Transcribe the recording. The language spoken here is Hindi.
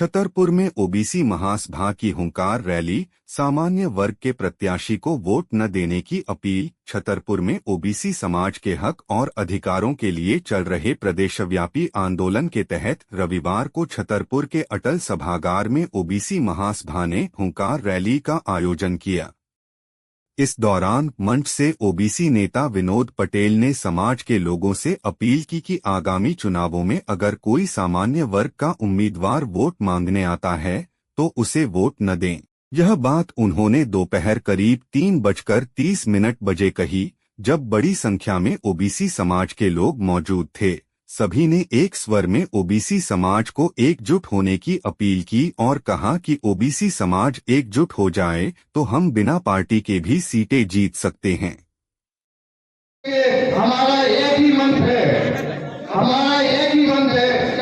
छतरपुर में ओबीसी महासभा की हुंकार रैली, सामान्य वर्ग के प्रत्याशी को वोट न देने की अपील। छतरपुर में ओबीसी समाज के हक और अधिकारों के लिए चल रहे प्रदेशव्यापी आंदोलन के तहत रविवार को छतरपुर के अटल सभागार में ओबीसी महासभा ने हुंकार रैली का आयोजन किया। इस दौरान मंच से ओबीसी नेता विनोद पटेल ने समाज के लोगों से अपील की कि आगामी चुनावों में अगर कोई सामान्य वर्ग का उम्मीदवार वोट मांगने आता है तो उसे वोट न दें। यह बात उन्होंने दोपहर करीब 3:30 बजे कही, जब बड़ी संख्या में ओबीसी समाज के लोग मौजूद थे। सभी ने एक स्वर में ओबीसी समाज को एकजुट होने की अपील की और कहा कि ओबीसी समाज एकजुट हो जाए तो हम बिना पार्टी के भी सीटें जीत सकते हैं। हमारा एक ही मंच है, हमारा एक ही मंच है